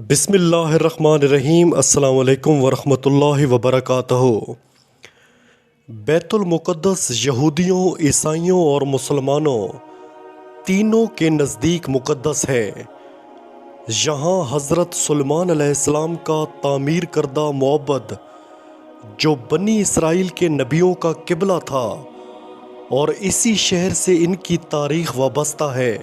بسم اللہ الرحمن الرحیم۔ السلام علیکم ورحمۃ اللہ وبرکاتہ۔ بیت المقدس یہودیوں، عیسائیوں اور مسلمانوں تینوں کے نزدیک مقدس ہے۔ یہاں حضرت سلیمان علیہ السلام کا تعمیر کردہ معبد جو بنی اسرائیل کے نبیوں کا قبلہ تھا اور اسی شہر سے ان کی تاریخ وابستہ ہے۔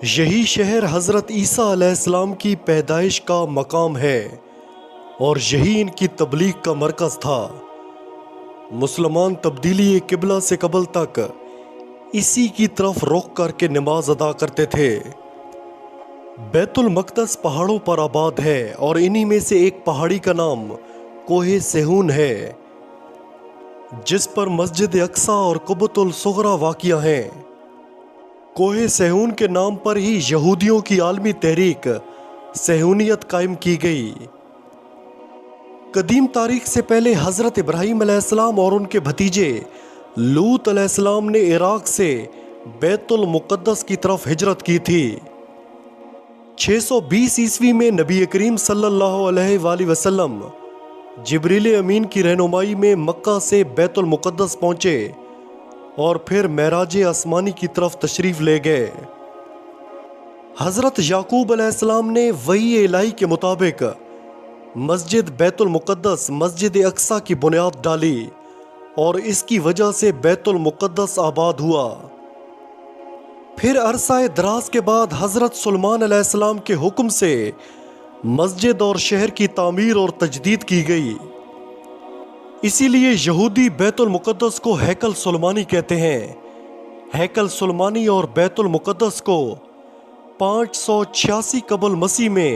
یہی شہر حضرت عیسیٰ علیہ السلام کی پیدائش کا مقام ہے اور یہی ان کی تبلیغ کا مرکز تھا۔ مسلمان تبدیلی قبلہ سے قبل تک اسی کی طرف رخ کر کے نماز ادا کرتے تھے۔ بیت المقدس پہاڑوں پر آباد ہے اور انہی میں سے ایک پہاڑی کا نام کوہ صہیون ہے، جس پر مسجد اقصیٰ اور قبۃ الصغریٰ واقع ہیں۔ کوہ صہیون کے نام پر ہی یہودیوں کی عالمی تحریک صہیونیت قائم کی گئی۔ قدیم تاریخ سے پہلے حضرت ابراہیم علیہ السلام اور ان کے بھتیجے لوط علیہ السلام نے عراق سے بیت المقدس کی طرف ہجرت کی تھی۔ 620 عیسوی میں نبی کریم صلی اللہ علیہ وآلہ وسلم جبریل امین کی رہنمائی میں مکہ سے بیت المقدس پہنچے اور پھر معراج آسمانی کی طرف تشریف لے گئے۔ حضرت یعقوب علیہ السلام نے وحی الہی کے مطابق مسجد بیت المقدس مسجد اقصیٰ کی بنیاد ڈالی اور اس کی وجہ سے بیت المقدس آباد ہوا۔ پھر عرصہ دراز کے بعد حضرت سلیمان علیہ السلام کے حکم سے مسجد اور شہر کی تعمیر اور تجدید کی گئی۔ اسی لیے یہودی بیت المقدس کو ہیکل سلیمانی کہتے ہیں۔ ہیکل سلیمانی اور بیت المقدس کو 586 قبل مسیح میں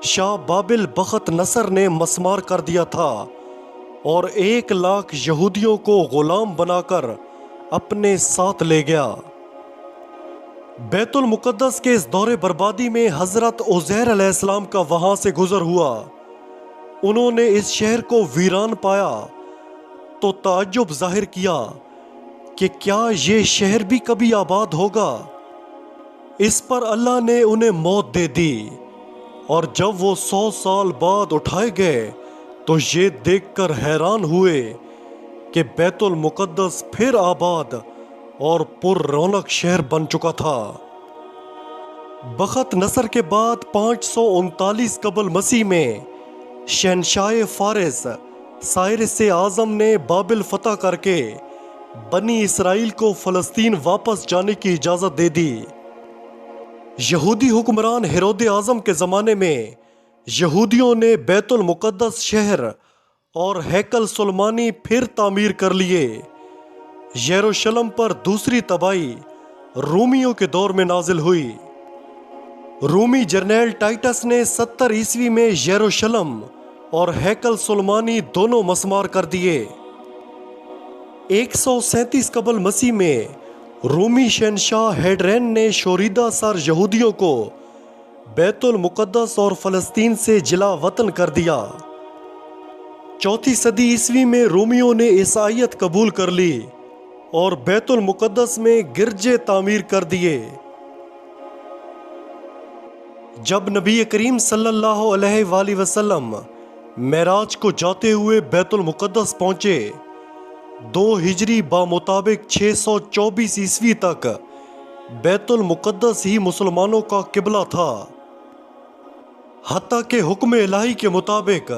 شاہ بابل بخت نصر نے مسمار کر دیا تھا اور 1,00,000 یہودیوں کو غلام بنا کر اپنے ساتھ لے گیا۔ بیت المقدس کے اس دور بربادی میں حضرت عزیر علیہ السلام کا وہاں سے گزر ہوا۔ انہوں نے اس شہر کو ویران پایا تو تعجب ظاہر کیا کہ کیا یہ شہر بھی کبھی آباد ہوگا؟ اس پر اللہ نے انہیں موت دے دی، اور جب وہ 100 سال بعد اٹھائے گئے تو یہ دیکھ کر حیران ہوئے کہ بیت المقدس پھر آباد اور پر رونق شہر بن چکا تھا۔ بخت نصر کے بعد 539 قبل مسیح میں شہنشاہ فارس سائرس اعظم نے بابل فتح کر کے بنی اسرائیل کو فلسطین واپس جانے کی اجازت دے دی۔ یہودی حکمران ہیرود اعظم کے زمانے میں یہودیوں نے بیت المقدس شہر اور ہیکل سلیمانی پھر تعمیر کر لیے۔ یروشلم پر دوسری تباہی رومیوں کے دور میں نازل ہوئی۔ رومی جرنیل ٹائٹس نے 70 عیسوی میں یروشلم اور ہیکل سلیمانی دونوں مسمار کر دیے۔ 137 قبل مسیح میں رومی شہنشاہ ہیڈرین نے شوریدہ سر یہودیوں کو بیت المقدس اور فلسطین سے جلا وطن کر دیا۔ 4 صدی عیسوی میں رومیوں نے عیسائیت قبول کر لی اور بیت المقدس میں گرجے تعمیر کر دیے۔ جب نبی کریم صلی اللہ علیہ وآلہ وسلم معراج کو جاتے ہوئے بیت المقدس پہنچے، 2 ہجری بمطابق 624 عیسوی تک بیت المقدس ہی مسلمانوں کا قبلہ تھا، حتیٰ کہ حکم الہی کے مطابق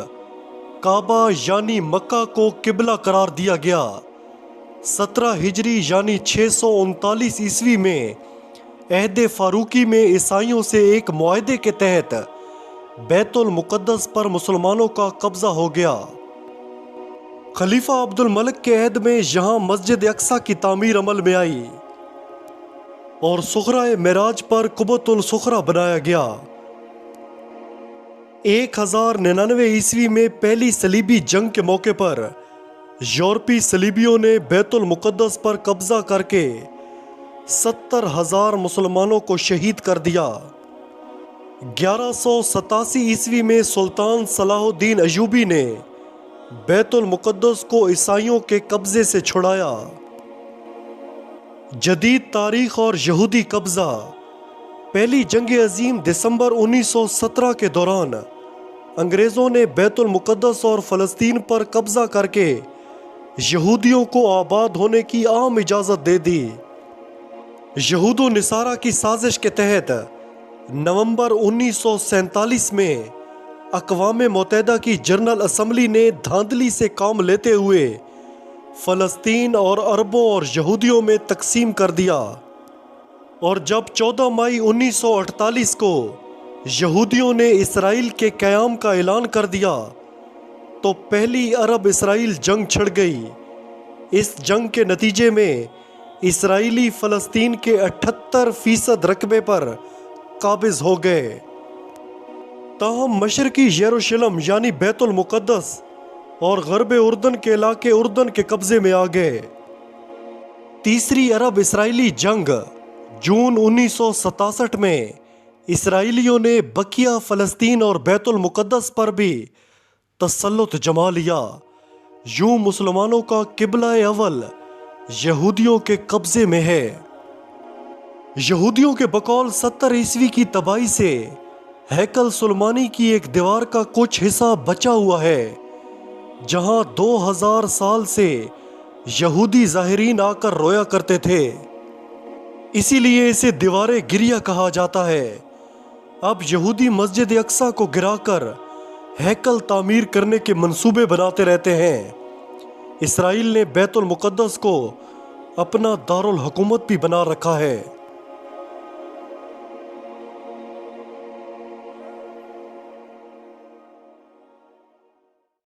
کعبہ یعنی مکہ کو قبلہ قرار دیا گیا۔ 17 ہجری یعنی 639 عیسوی میں عہد فاروقی میں عیسائیوں سے ایک معاہدے کے تحت بیت المقدس پر مسلمانوں کا قبضہ ہو گیا۔ خلیفہ عبد الملک کے عہد میں یہاں مسجد اقصیٰ کی تعمیر عمل میں آئی اور صخرۂ معراج پر قبۃ الصغریٰ بنایا گیا۔ 1099 عیسوی میں پہلی صلیبی جنگ کے موقع پر یورپی صلیبیوں نے بیت المقدس پر قبضہ کر کے 70,000 مسلمانوں کو شہید کر دیا۔ 1187 عیسوی میں سلطان صلاح الدین ایوبی نے بیت المقدس کو عیسائیوں کے قبضے سے چھڑایا۔ جدید تاریخ اور یہودی قبضہ۔ پہلی جنگ عظیم دسمبر 1917 کے دوران انگریزوں نے بیت المقدس اور فلسطین پر قبضہ کر کے یہودیوں کو آباد ہونے کی عام اجازت دے دی۔ یہود و نصارہ کی سازش کے تحت نومبر 1947 میں اقوام متحدہ کی جنرل اسمبلی نے دھاندلی سے کام لیتے ہوئے فلسطین اور عربوں اور یہودیوں میں تقسیم کر دیا، اور جب 14 مئی 1948 کو یہودیوں نے اسرائیل کے قیام کا اعلان کر دیا تو پہلی عرب اسرائیل جنگ چھڑ گئی۔ اس جنگ کے نتیجے میں اسرائیلی فلسطین کے 78% رقبے پر قابض ہو گئے، تاہم مشرقی یروشلم یعنی بیت المقدس اور غرب اردن کے علاقے اردن کے قبضے میں آ گئے۔ تیسری عرب اسرائیلی جنگ جون 1967 میں اسرائیلیوں نے بقیہ فلسطین اور بیت المقدس پر بھی تسلط جما لیا۔ یوں مسلمانوں کا قبلہ اول یہودیوں کے قبضے میں ہے۔ یہودیوں کے بقول 70 عیسوی کی تباہی سے ہیکل سلیمانی کی ایک دیوار کا کچھ حصہ بچا ہوا ہے، جہاں 2000 سال سے یہودی زائرین آ کر رویا کرتے تھے، اسی لیے اسے دیوار گریہ کہا جاتا ہے۔ اب یہودی مسجد اقصی کو گرا کر ہیکل تعمیر کرنے کے منصوبے بناتے رہتے ہیں۔ اسرائیل نے بیت المقدس کو اپنا دارالحکومت بھی بنا رکھا ہے۔